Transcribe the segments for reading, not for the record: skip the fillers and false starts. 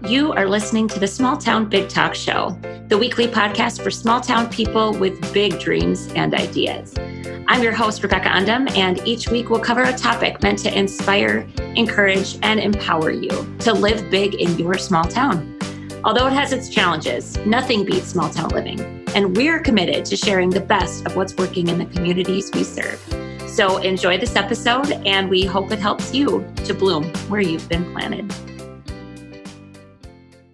You are listening to the Small Town Big Talk Show, the weekly podcast for small town people with big dreams and ideas. I'm your host, Rebecca Undum, and each week we'll cover a topic meant to inspire, encourage, and empower you to live big in your small town. Although it has its challenges, nothing beats small town living, and we're committed to sharing the best of what's working in the communities we serve. So enjoy this episode, and we hope it helps you to bloom where you've been planted.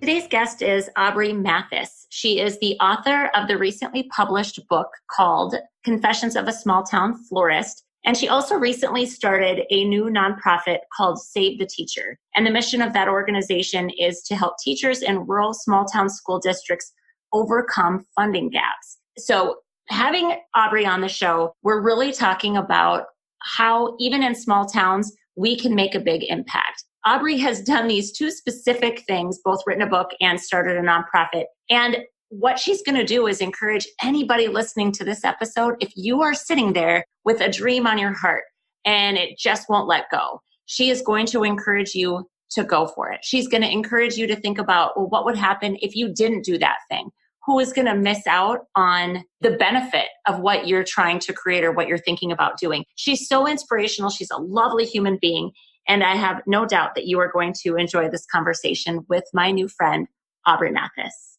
Today's guest is Aubrey Mathis. She is the author of the recently published book called Confessions of a Small-Town Florist. And she also recently started a new nonprofit called Save the Teacher. And the mission of that organization is to help teachers in rural small-town school districts overcome funding gaps. So having Aubrey on the show, we're really talking about how even in small towns, we can make a big impact. Aubrey has done these two specific things, both written a book and started a nonprofit. And what she's going to do is encourage anybody listening to this episode, if you are sitting there with a dream on your heart and it just won't let go, she is going to encourage you to go for it. She's going to encourage you to think about, well, what would happen if you didn't do that thing? Who is going to miss out on the benefit of what you're trying to create or what you're thinking about doing? She's so inspirational. She's a lovely human being. And I have no doubt that you are going to enjoy this conversation with my new friend, Aubrey Mathis.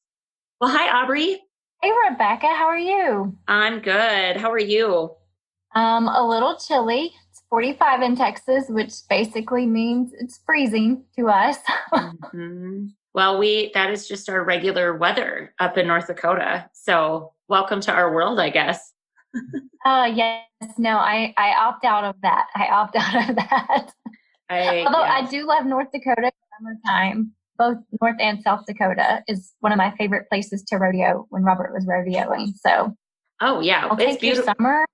Well, hi, Aubrey. Hey, Rebecca. How are you? I'm good. How are you? A little chilly. It's 45 in Texas, which basically means it's freezing to us. Mm-hmm. Well, that is just our regular weather up in North Dakota. So welcome to our world, I guess. Yes. No, I opt out of that. Although I do love North Dakota summertime. Both North and South Dakota is one of my favorite places to rodeo when Robert was rodeoing. So, oh yeah, I'll take your summer.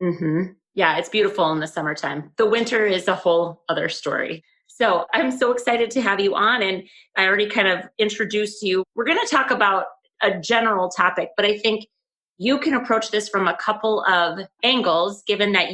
Mm-hmm. Yeah, it's beautiful in the summertime. The winter is a whole other story. So I'm so excited to have you on, and I already kind of introduced you. We're going to talk about a general topic, but I think you can approach this from a couple of angles, given that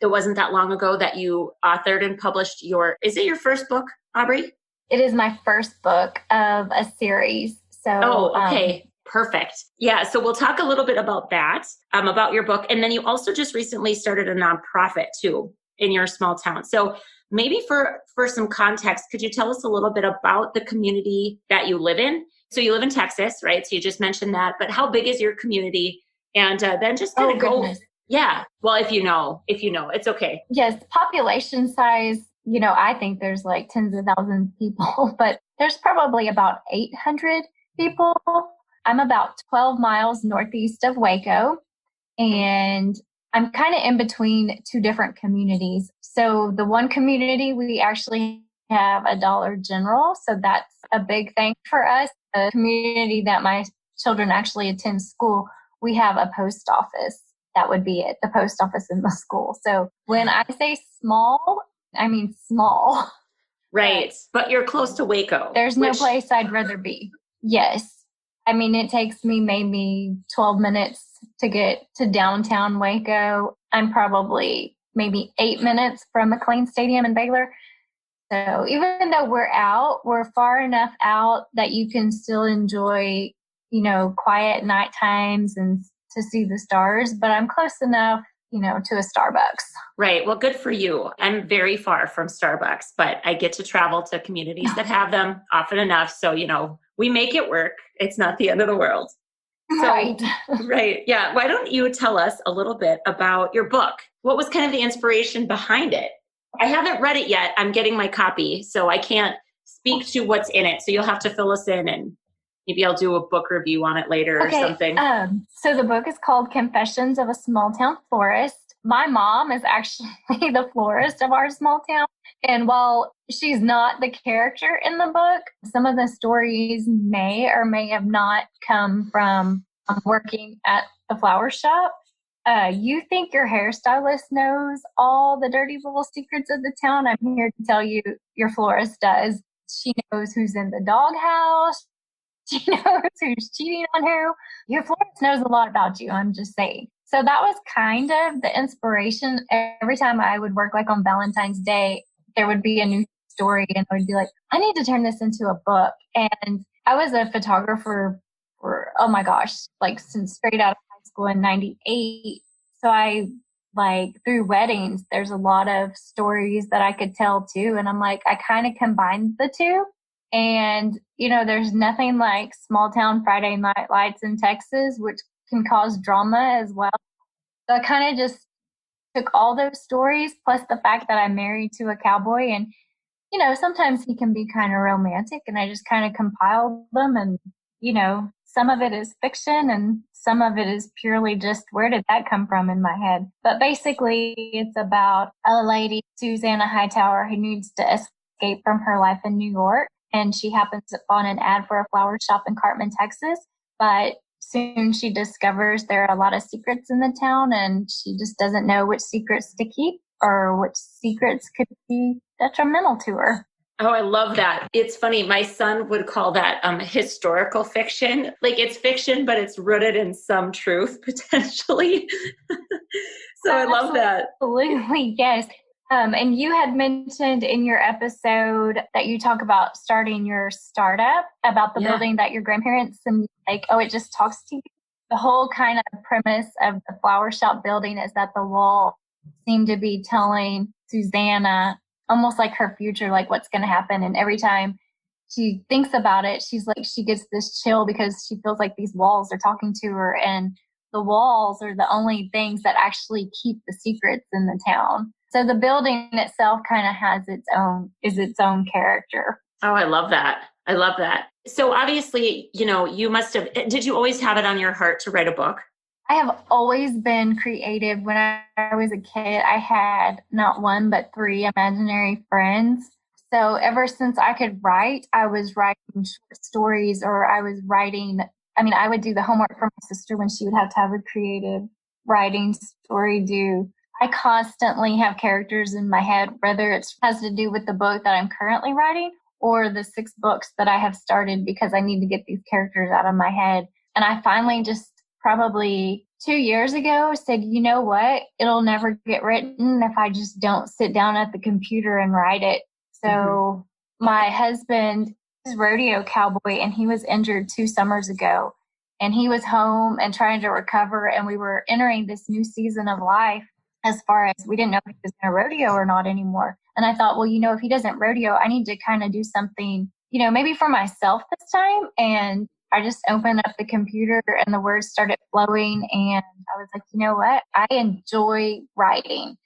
it wasn't that long ago that you authored and published is it your first book, Aubrey? It is my first book of a series. So, okay. Perfect. Yeah. So we'll talk a little bit about that, about your book. And then you also just recently started a nonprofit too in your small town. So maybe for some context, could you tell us a little bit about the community that you live in? So you live in Texas, right? So you just mentioned that, but how big is your community? And then just kind of go. Goodness. Yeah. Well, if you know, it's okay. Yes. Population size, I think there's like tens of thousands of people, but there's probably about 800 people. I'm about 12 miles northeast of Waco, and I'm kind of in between two different communities. So the one community, we actually have a Dollar General. So that's a big thing for us. The community that my children actually attend school, we have a post office. That would be it, the post office in the school. So when I say small, I mean small. Right. But you're close to Waco. There's no place I'd rather be. Yes. I mean, it takes me maybe 12 minutes to get to downtown Waco. I'm probably maybe 8 minutes from McLean Stadium in Baylor. So even though we're far enough out that you can still enjoy, quiet night times and to see the stars, but I'm close enough, to a Starbucks. Right. Well, good for you. I'm very far from Starbucks, but I get to travel to communities that have them often enough. So, we make it work. It's not the end of the world. So, right. Right. Yeah. Why don't you tell us a little bit about your book? What was kind of the inspiration behind it? I haven't read it yet. I'm getting my copy, so I can't speak to what's in it. So you'll have to fill us in, and maybe I'll do a book review on it later or something. So the book is called Confessions of a Small-Town Florist. My mom is actually the florist of our small town. And while she's not the character in the book, some of the stories may or may have not come from working at the flower shop. You think your hairstylist knows all the dirty little secrets of the town? I'm here to tell you your florist does. She knows who's in the doghouse. She knows who's cheating on who. Your florist knows a lot about you, I'm just saying. So that was kind of the inspiration. Every time I would work like on Valentine's Day, there would be a new story and I would be like, I need to turn this into a book. And I was a photographer for, oh my gosh, like since straight out of high school in 98. So I like through weddings, there's a lot of stories that I could tell too. And I'm like, I kind of combined the two. And, there's nothing like small town Friday night lights in Texas, which can cause drama as well. So I kind of just took all those stories, plus the fact that I'm married to a cowboy and, sometimes he can be kind of romantic and I just kind of compiled them and, some of it is fiction and some of it is purely just where did that come from in my head. But basically it's about a lady, Susanna Hightower, who needs to escape from her life in New York. And she happens upon an ad for a flower shop in Cartman, Texas. But soon she discovers there are a lot of secrets in the town and she just doesn't know which secrets to keep or which secrets could be detrimental to her. Oh, I love that. It's funny. My son would call that historical fiction. Like it's fiction, but it's rooted in some truth potentially. So I love that. Absolutely. Yes. And you had mentioned in your episode that you talk about starting your startup about the building that your grandparents and like, oh, it just talks to you. The whole kind of premise of the flower shop building is that the wall seemed to be telling Susanna almost like her future, like what's going to happen. And every time she thinks about it, she's like, she gets this chill because she feels like these walls are talking to her. And the walls are the only things that actually keep the secrets in the town. So the building itself kind of has its own character. Oh, I love that. I love that. So obviously, you must have, did you always have it on your heart to write a book? I have always been creative. When I was a kid, I had not one, but 3 imaginary friends. So ever since I could write, I was writing short stories or I would do the homework for my sister when she would have to have a creative writing story due. I constantly have characters in my head, whether it has to do with the book that I'm currently writing or the 6 books that I have started because I need to get these characters out of my head. And I finally just probably 2 years ago said, you know what? It'll never get written if I just don't sit down at the computer and write it. So my husband is a rodeo cowboy and he was injured 2 summers ago. And he was home and trying to recover. And we were entering this new season of life as far as we didn't know if he was going to rodeo or not anymore. And I thought, well, if he doesn't rodeo, I need to kind of do something, maybe for myself this time. And I just opened up the computer and the words started flowing. And I was like, you know what? I enjoy writing.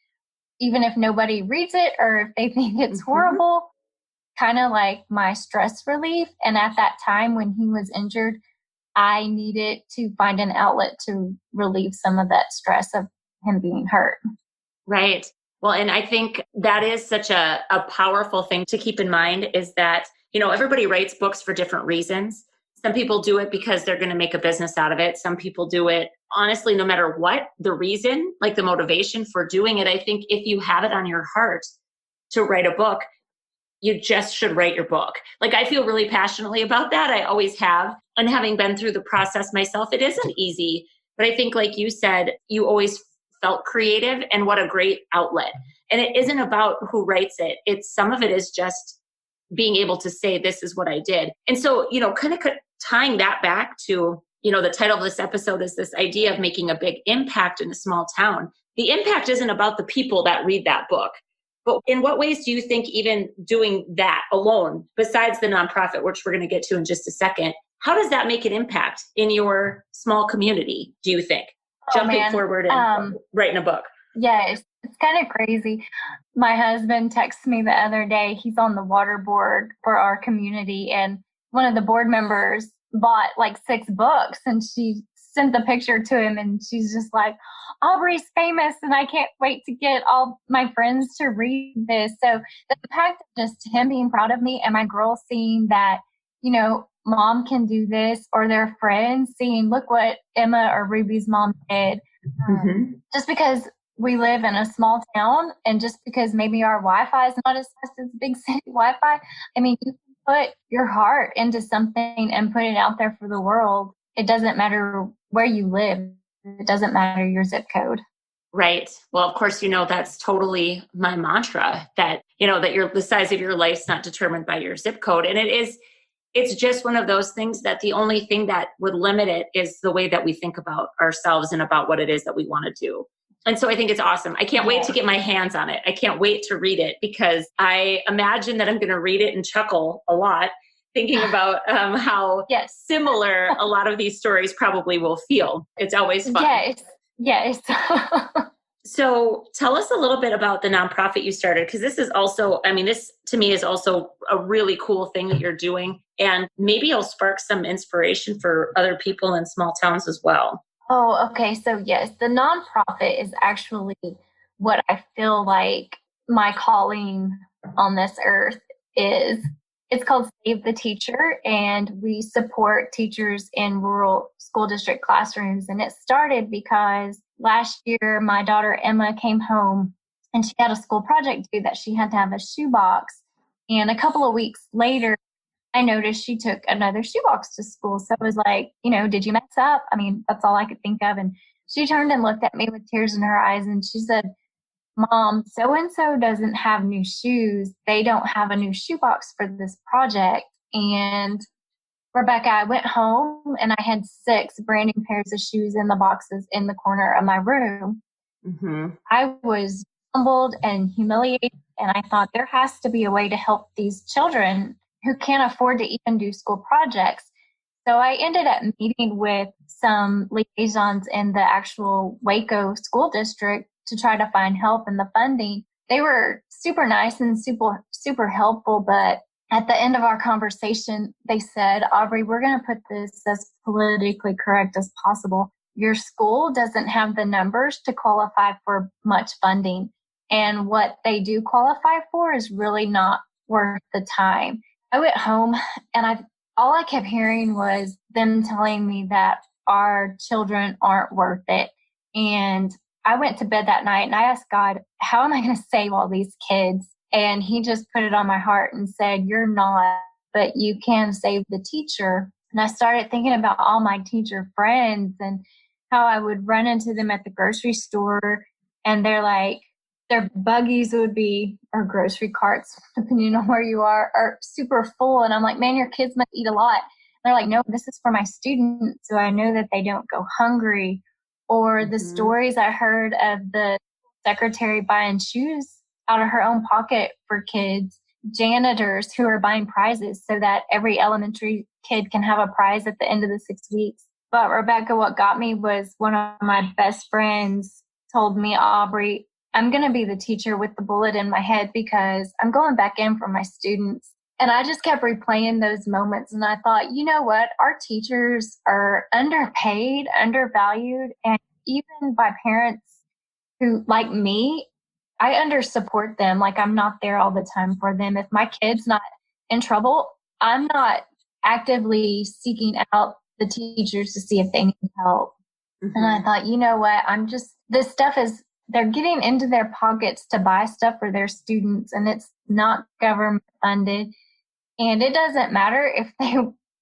Even if nobody reads it or if they think it's horrible, kind of like my stress relief. And at that time when he was injured, I needed to find an outlet to relieve some of that stress of him being hurt. Right. Well, and I think that is such a powerful thing to keep in mind is that, everybody writes books for different reasons. Some people do it because they're going to make a business out of it. Some people do it, honestly, no matter what the reason, like the motivation for doing it. I think if you have it on your heart to write a book, you just should write your book. Like I feel really passionately about that. I always have. And having been through the process myself, it isn't easy. But I think like you said, you always felt creative and what a great outlet. And it isn't about who writes it. Some of it is just being able to say, this is what I did. And so, kind of tying that back to, the title of this episode is this idea of making a big impact in a small town. The impact isn't about the people that read that book. But in what ways do you think even doing that alone, besides the nonprofit, which we're going to get to in just a second, how does that make an impact in your small community, do you think? Jumping forward and writing a book. Yes, it's kind of crazy. My husband texted me the other day. He's on the water board for our community. And one of the board members bought like 6 books and she sent the picture to him and she's just like, Aubrey's famous and I can't wait to get all my friends to read this. So the fact of just him being proud of me and my girls seeing that, mom can do this, or their friends seeing, look what Emma or Ruby's mom did. Just because we live in a small town and just because maybe our Wi-Fi is not as fast as big city Wi-Fi, you can put your heart into something and put it out there for the world. It doesn't matter where you live. It doesn't matter your zip code. Right. Well, of course, that's totally my mantra that, that the size of your life's not determined by your zip code. And it's just one of those things that the only thing that would limit it is the way that we think about ourselves and about what it is that we want to do. And so I think it's awesome. I can't wait to get my hands on it. I can't wait to read it because I imagine that I'm going to read it and chuckle a lot, thinking about how similar a lot of these stories probably will feel. It's always fun. Yes. So tell us a little bit about the nonprofit you started, because this is also, this to me is also a really cool thing that you're doing. And maybe it'll spark some inspiration for other people in small towns as well. Oh, okay. So yes, the nonprofit is actually what I feel like my calling on this earth is. It's called Save the Teacher, and we support teachers in rural school district classrooms. And it started because last year my daughter Emma came home and she had a school project due that she had to have a shoebox. And a couple of weeks later, I noticed she took another shoebox to school. So it was like, did you mess up? That's all I could think of. And she turned and looked at me with tears in her eyes and she said, Mom, so-and-so doesn't have new shoes. They don't have a new shoebox for this project. And Rebecca, I went home and I had 6 brand new pairs of shoes in the boxes in the corner of my room. Mm-hmm. I was humbled and humiliated. And I thought there has to be a way to help these children who can't afford to even do school projects. So I ended up meeting with some liaisons in the actual Waco school district to try to find help in the funding. They were super nice and super helpful, but at the end of our conversation, they said, Aubrey, we're going to put this as politically correct as possible. Your school doesn't have the numbers to qualify for much funding, and what they do qualify for is really not worth the time. I went home and all I kept hearing was them telling me that our children aren't worth it. And I went to bed that night and I asked God, how am I going to save all these kids? And he just put it on my heart and said, you're not, but you can save the teacher. And I started thinking about all my teacher friends and how I would run into them at the grocery store and their buggies would be, or grocery carts, depending on where you are super full. And I'm like, man, your kids must eat a lot. And they're like, no, this is for my students, so I know that they don't go hungry. Or the stories I heard of the secretary buying shoes out of her own pocket for kids, janitors who are buying prizes so that every elementary kid can have a prize at the end of the 6 weeks. But Rebecca, what got me was one of my best friends told me, Aubrey, I'm going to be the teacher with the bullet in my head because I'm going back in for my students. And I just kept replaying those moments. And I thought, you know what? Our teachers are underpaid, undervalued, and even by parents who, like me, I undersupport them. Like, I'm not there all the time for them. If my kid's not in trouble, I'm not actively seeking out the teachers to see if they need help. Mm-hmm. And I thought, you know what? This stuff is, they're getting into their pockets to buy stuff for their students, and it's not government funded. And it doesn't matter if they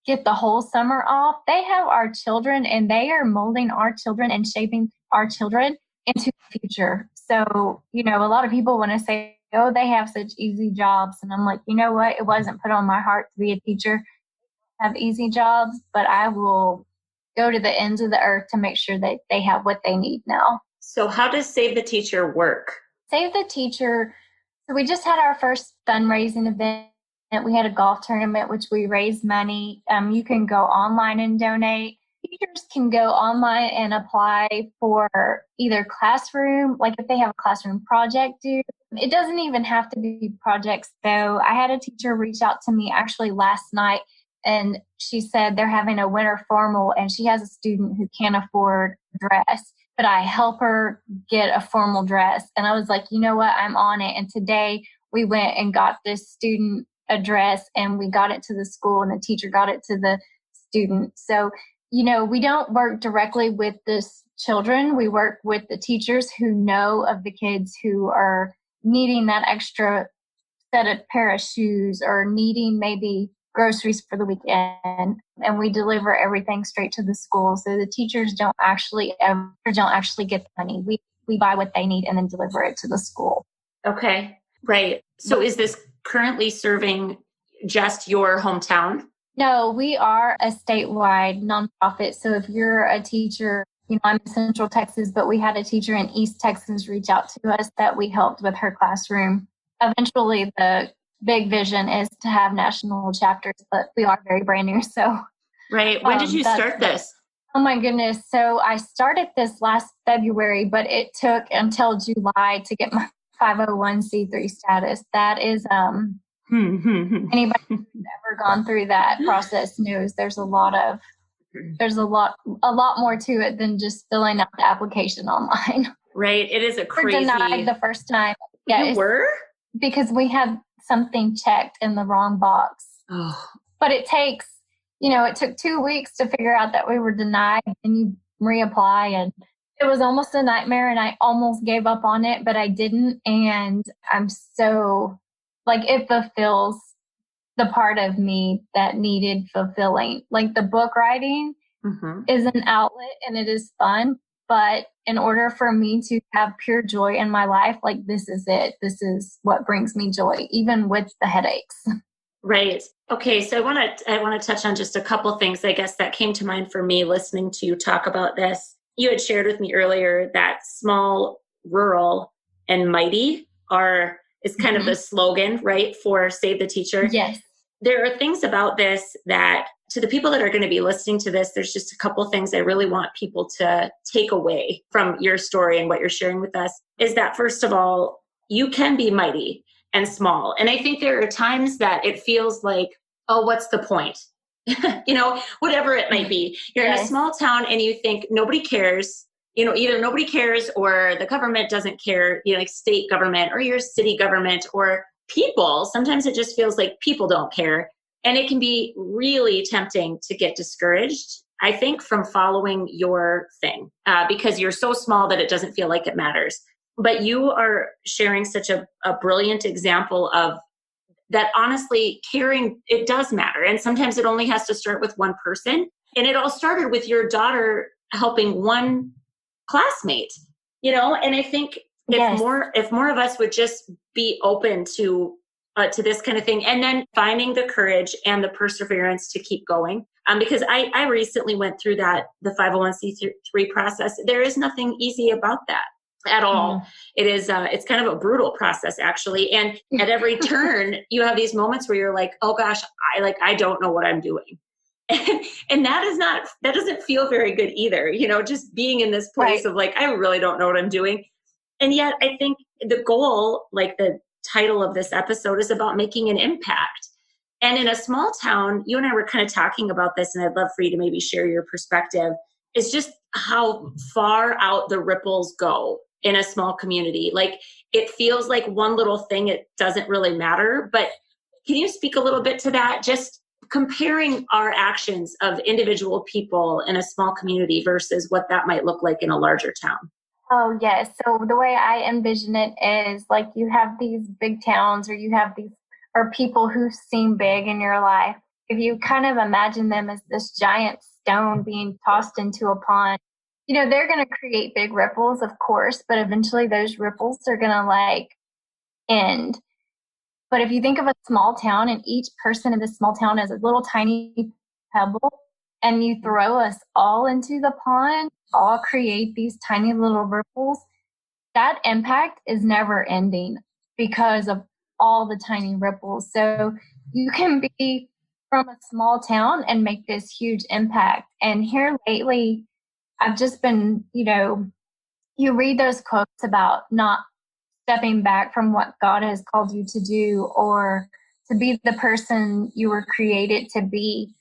get the whole summer off. They have our children, and they are molding our children and shaping our children into the future. So, a lot of people want to say, oh, they have such easy jobs. And I'm like, you know what? It wasn't put on my heart to be a teacher, have easy jobs, but I will go to the ends of the earth to make sure that they have what they need now. So how does Save the Teacher work? Save the Teacher. So we just had our first fundraising event. We had a golf tournament, which we raised money. You can go online and donate. Teachers can go online and apply for either classroom, like if they have a classroom project due. It doesn't even have to be projects. So I had a teacher reach out to me actually last night, and she said they're having a winter formal and she has a student who can't afford a dress, but I help her get a formal dress. And I was like, you know what? I'm on it. And today we went and got this student a dress, and we got it to the school, and the teacher got it to the student. So, we don't work directly with the children. We work with the teachers who know of the kids who are needing that extra set of pair of shoes or needing maybe groceries for the weekend. And we deliver everything straight to the school. So the teachers don't actually get the money. We we buy what they need and then deliver it to the school. Okay. Right. So is this currently serving just your hometown? No, we are a statewide nonprofit. So if you're a teacher, I'm in Central Texas, but we had a teacher in East Texas reach out to us that we helped with her classroom. Eventually, the big vision is to have national chapters, but we are very brand new. So, right. When did you start this? Oh my goodness. So I started this last February, but it took until July to get my 501c3 status. That is, anybody who's ever gone through that process knows there's a lot more to it than just filling out the application online. Right. It is a crazy. We were denied the first time. You were? Because we had something checked in the wrong box. Oh. But it takes, it took 2 weeks to figure out that we were denied, and you reapply, and it was almost a nightmare, and I almost gave up on it, but I didn't. And I'm so, it fulfills the part of me that needed fulfilling. Like, the book writing is an outlet and it is fun, but in order for me to have pure joy in my life, this is it. This is what brings me joy, even with the headaches. Right. Okay. So I want to touch on just a couple things, I guess, that came to mind for me listening to you talk about this. You had shared with me earlier that small, rural, and mighty is kind of the slogan, right, for Save the Teacher. Yes. There are things about this that, to the people that are going to be listening to this, there's just a couple things I really want people to take away from your story and what you're sharing with us, is that, first of all, you can be mighty and small. And I think there are times that it feels like, oh, what's the point? Whatever it might be. You're in a small town and you think nobody cares. Either nobody cares or the government doesn't care, like state government or your city government or people. Sometimes it just feels like people don't care. And it can be really tempting to get discouraged, I think, from following your thing because you're so small that it doesn't feel like it matters. But you are sharing such a brilliant example of that. Honestly, caring, it does matter. And sometimes it only has to start with one person. And it all started with your daughter helping one classmate, and I think if more of us would just be open to this kind of thing, and then finding the courage and the perseverance to keep going. Because I recently went through the 501c3 process. There is nothing easy about that at all. It is, it's kind of a brutal process, actually. And at every turn, you have these moments where you're like, oh gosh, I don't know what I'm doing. And that doesn't feel very good either, just being in this place of I really don't know what I'm doing. And yet I think the goal, the title of this episode, is about making an impact. And in a small town, you and I were kind of talking about this, and I'd love for you to maybe share your perspective, is just how far out the ripples go in a small community. It feels like one little thing, it doesn't really matter. But can you speak a little bit to that? Just comparing our actions of individual people in a small community versus what that might look like in a larger town. Oh, yes. So the way I envision it is you have these big towns, or you have or people who seem big in your life. If you kind of imagine them as this giant stone being tossed into a pond, they're going to create big ripples, of course, but eventually those ripples are going to end. But if you think of a small town, and each person in this small town is a little tiny pebble, and you throw us all into the pond, all create these tiny little ripples, that impact is never ending because of all the tiny ripples. So you can be from a small town and make this huge impact. And here lately, I've just been, you read those quotes about not stepping back from what God has called you to do, or to be the person you were created to be.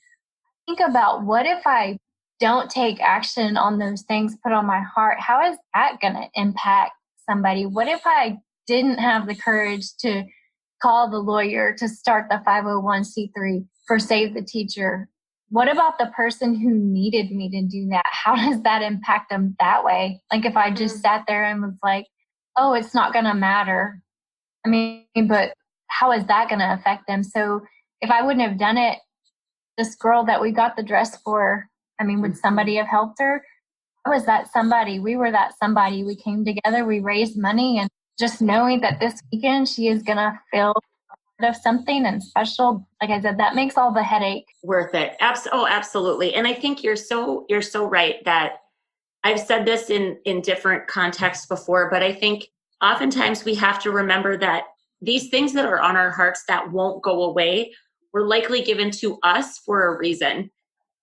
Think about, what if I don't take action on those things put on my heart? How is that going to impact somebody? What if I didn't have the courage to call the lawyer to start the 501c3 for Save the Teacher? What about the person who needed me to do that? How does that impact them that way? If I just sat there and was like, oh, it's not going to matter. But how is that going to affect them? So if I wouldn't have done it, this girl that we got the dress for, would somebody have helped her? I was that somebody. We were that somebody. We came together, we raised money, and just knowing that this weekend she is going to feel part of something and special. Like I said, that makes all the headache worth it. Absolutely. And I think you're so right that I've said this in different contexts before, but I think oftentimes we have to remember that these things that are on our hearts that won't go away were likely given to us for a reason.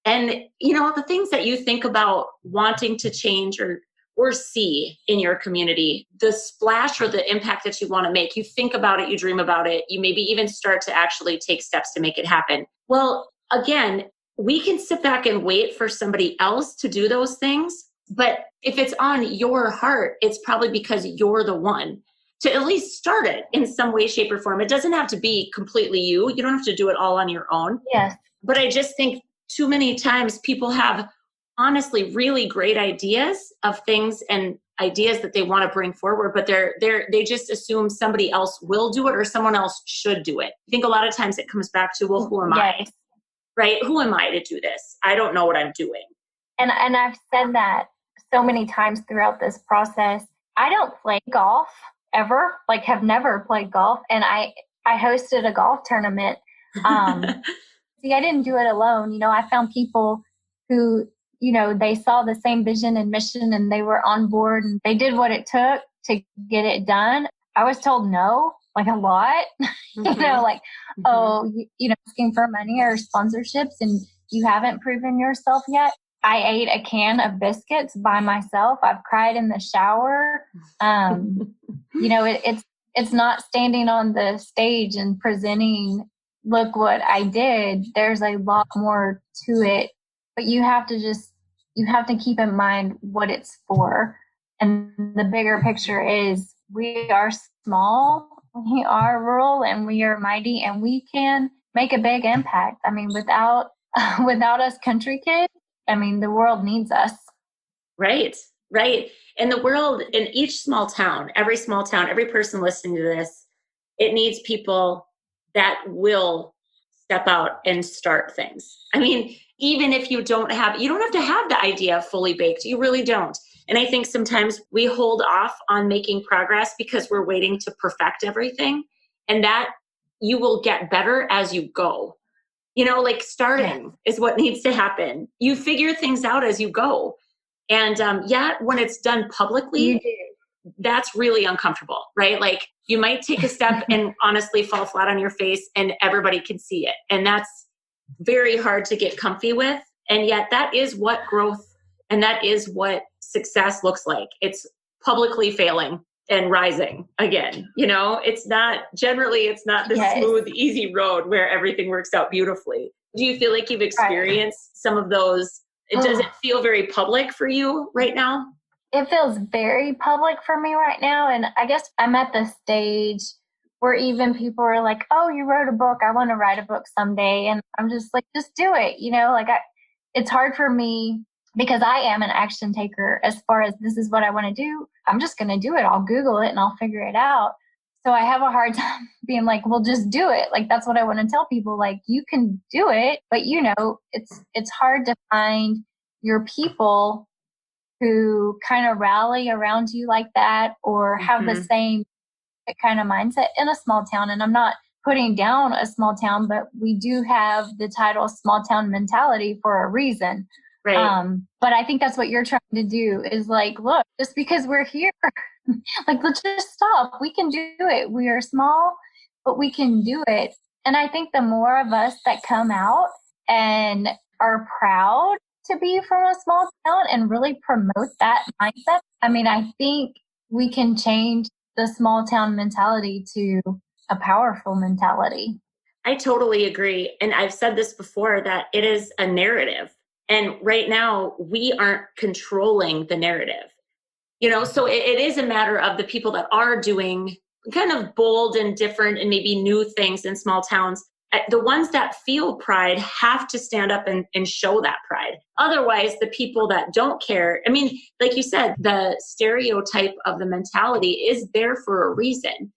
And, the things that you think about wanting to change or see in your community, the splash or the impact that you want to make, you think about it, you dream about it, you maybe even start to actually take steps to make it happen. Well, again, we can sit back and wait for somebody else to do those things. But if it's on your heart, it's probably because you're the one to at least start it in some way, shape, or form. It doesn't have to be completely you. You don't have to do it all on your own. Yes. But I just think too many times people have honestly really great ideas of things and ideas that they want to bring forward, but they just assume somebody else will do it or someone else should do it. I think a lot of times it comes back to, well, who am I? Right? Who am I to do this? I don't know what I'm doing. And I've said that so many times throughout this process. I don't play golf ever, like have never played golf. And I hosted a golf tournament. See, I didn't do it alone. I found people who, they saw the same vision and mission and they were on board and they did what it took to get it done. I was told no, like a lot, oh, asking for money or sponsorships and you haven't proven yourself yet. I ate a can of biscuits by myself. I've cried in the shower. It's not standing on the stage and presenting, look what I did. There's a lot more to it, but you have to keep in mind what it's for. And the bigger picture is we are small, we are rural, and we are mighty, and we can make a big impact. I mean, without us country kids, the world needs us. Right. And the world, in each small town, every person listening to this, it needs people that will step out and start things. Even if you don't have to have the idea fully baked. You really don't. And I think sometimes we hold off on making progress because we're waiting to perfect everything. And that you will get better as you go. Starting is what needs to happen. You figure things out as you go. And when it's done publicly, that's really uncomfortable, right? Like you might take a step and honestly fall flat on your face and everybody can see it. And that's very hard to get comfy with. And yet that is what growth and that is what success looks like. It's publicly failing and rising again. It's not the smooth, easy road where everything works out beautifully. Do you feel like you've experienced some of those? Does it feel very public for you right now? It feels very public for me right now. And I guess I'm at the stage where even people are like, oh, you wrote a book. I want to write a book someday. And I'm just like, just do it. It's hard for me because I am an action taker as far as this is what I want to do. I'm just going to do it. I'll Google it and I'll figure it out. So I have a hard time being like, well, just do it. Like, that's what I want to tell people. Like, you can do it, but it's hard to find your people who kind of rally around you like that or have the same kind of mindset in a small town. And I'm not putting down a small town, but we do have the title small town mentality for a reason. Right. But I think that's what you're trying to do is like, look, just because we're here, like, let's just stop. We can do it. We are small, but we can do it. And I think the more of us that come out and are proud to be from a small town and really promote that mindset, I think we can change the small town mentality to a powerful mentality. I totally agree. And I've said this before that it is a narrative. And right now we aren't controlling the narrative, so it is a matter of the people that are doing kind of bold and different and maybe new things in small towns. The ones that feel pride have to stand up and show that pride. Otherwise, the people that don't care, like you said, the stereotype of the mentality is there for a reason.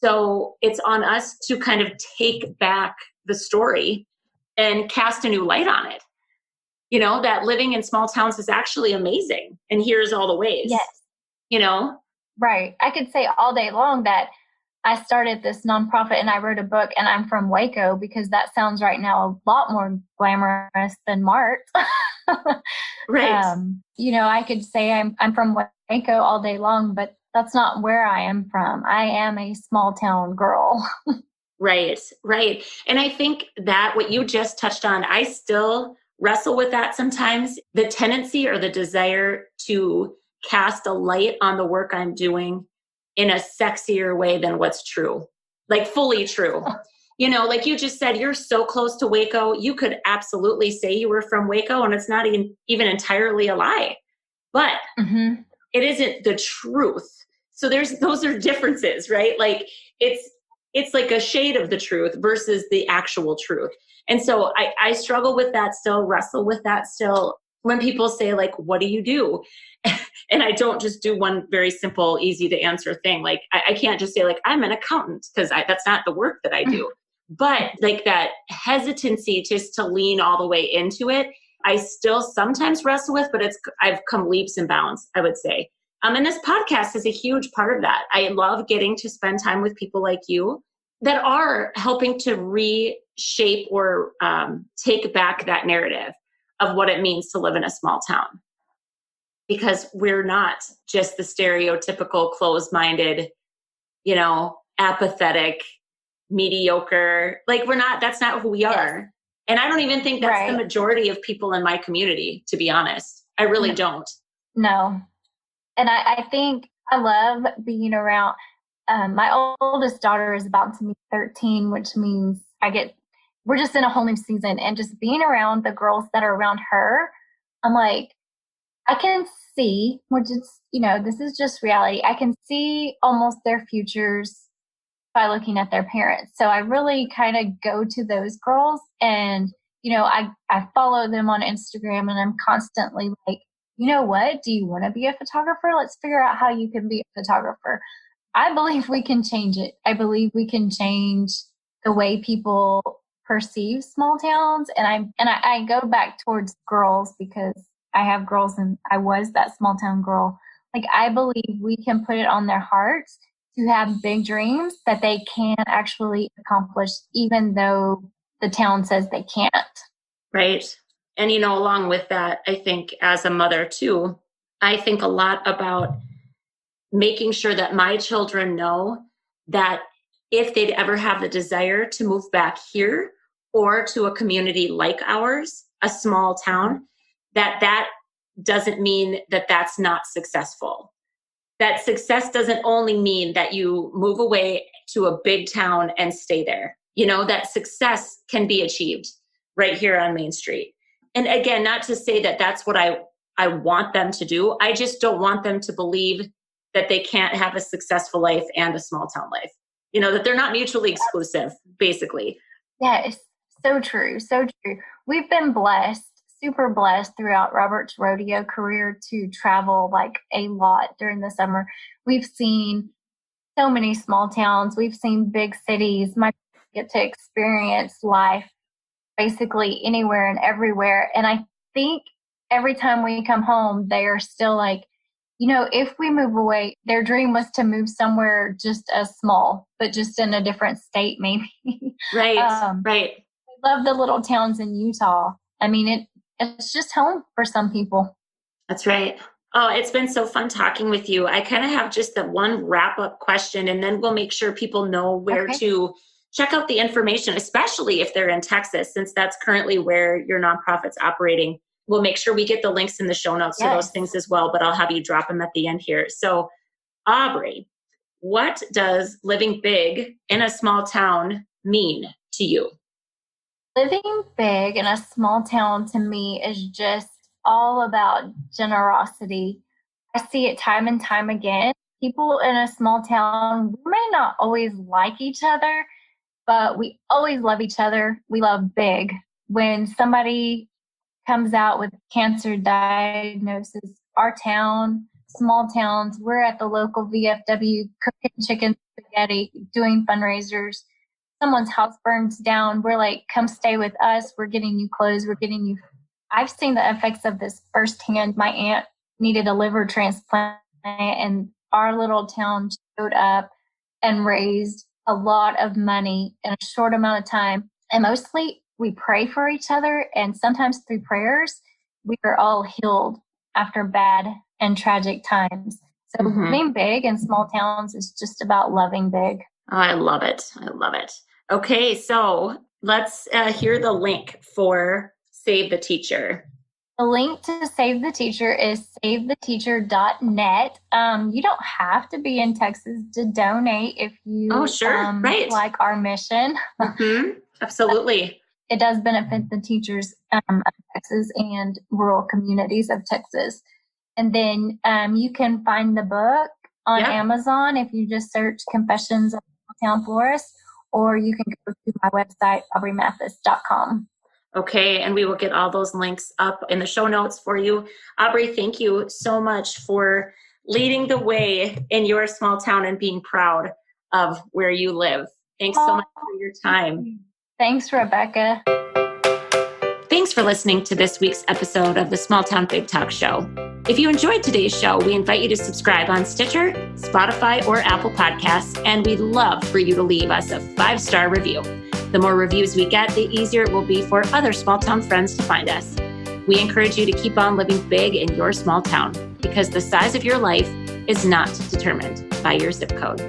So it's on us to kind of take back the story and cast a new light on it. that living in small towns is actually amazing. And here's all the ways, Yes. Right. I could say all day long that I started this nonprofit and I wrote a book and I'm from Waco, because that sounds right now a lot more glamorous than Mart. Right. I could say I'm from Waco all day long, but that's not where I am from. I am a small town girl. Right. Right. And I think that what you just touched on, I still wrestle with that sometimes. The tendency or the desire to cast a light on the work I'm doing in a sexier way than what's true, like fully true. Like you just said, you're so close to Waco. You could absolutely say you were from Waco, and it's not even entirely a lie, but it isn't the truth. So those are differences, right? Like it's like a shade of the truth versus the actual truth. And so I struggle with that still, wrestle with that still. When people say, like, what do you do? And I don't just do one very simple, easy to answer thing. Like, I can't just say, like, I'm an accountant, because that's not the work that I do. But like that hesitancy just to lean all the way into it, I still sometimes wrestle with, but I've come leaps and bounds, I would say. And this podcast is a huge part of that. I love getting to spend time with people like you that are helping to reshape or take back that narrative of what it means to live in a small town. Because we're not just the stereotypical closed-minded, apathetic, mediocre. Like that's not who we are. Yes. And I don't even think that's the majority of people in my community, to be honest. I really don't. No. And I think I love being around, my oldest daughter is about to be 13, which means we're just in a whole new season, and just being around the girls that are around her, I'm like, I can see, which is, this is just reality. I can see almost their futures by looking at their parents. So I really kind of go to those girls, and, I follow them on Instagram, and I'm constantly like, you know what? Do you want to be a photographer? Let's figure out how you can be a photographer. I believe we can change it. I believe we can change the way people perceive small towns. And I go back towards girls, because I have girls and I was that small town girl. Like, I believe we can put it on their hearts to have big dreams that they can actually accomplish, even though the town says they can't. Right. And, along with that, I think as a mother too, I think a lot about making sure that my children know that if they'd ever have the desire to move back here or to a community like ours, a small town, that doesn't mean that that's not successful. That success doesn't only mean that you move away to a big town and stay there. That success can be achieved right here on Main Street. And again, not to say that that's what I want them to do. I just don't want them to believe that they can't have a successful life and a small town life. That they're not mutually exclusive, basically. Yes, so true, so true. We've been blessed, super blessed throughout Robert's rodeo career to travel like a lot during the summer. We've seen so many small towns. We've seen big cities. My get to experience life basically anywhere and everywhere. And I think every time we come home, they are still like, if we move away, their dream was to move somewhere just as small, but just in a different state, maybe. Right, right. I love the little towns in Utah. I mean, it's just home for some people. That's right. Oh, it's been so fun talking with you. I kind of have just the one wrap-up question, and then we'll make sure people know where to check out the information, especially if they're in Texas, since that's currently where your nonprofit's operating. We'll make sure we get the links in the show notes to those things as well, but I'll have you drop them at the end here. So, Aubrey, what does living big in a small town mean to you? Living big in a small town to me is just all about generosity. I see it time and time again. People in a small town, we may not always like each other, but we always love each other. We love big. When somebody comes out with cancer diagnosis, our town, small towns, we're at the local VFW cooking chicken spaghetti, doing fundraisers. Someone's house burns down, we're like, come stay with us. We're getting you clothes. We're getting you I've seen the effects of this firsthand. My aunt needed a liver transplant, and our little town showed up and raised a lot of money in a short amount of time. And mostly we pray for each other, and sometimes through prayers, we are all healed after bad and tragic times. So being big in small towns is just about loving big. Oh, I love it. I love it. Okay, so let's hear the link for Save the Teacher. The link to Save the Teacher is savetheteacher.net. You don't have to be in Texas to donate if you right. like our mission. Absolutely. It does benefit the teachers of Texas and rural communities of Texas. And then you can find the book on Amazon if you just search Confessions of a Small-Town Florist, or you can go to my website, aubreymathis.com. Okay, and we will get all those links up in the show notes for you. Aubrey, thank you so much for leading the way in your small town and being proud of where you live. Thanks so much for your time. Thanks, Rebecca. Thanks for listening to this week's episode of the Small Town Big Talk Show. If you enjoyed today's show, we invite you to subscribe on Stitcher, Spotify, or Apple Podcasts, and we'd love for you to leave us a 5-star review. The more reviews we get, the easier it will be for other small town friends to find us. We encourage you to keep on living big in your small town, because the size of your life is not determined by your zip code.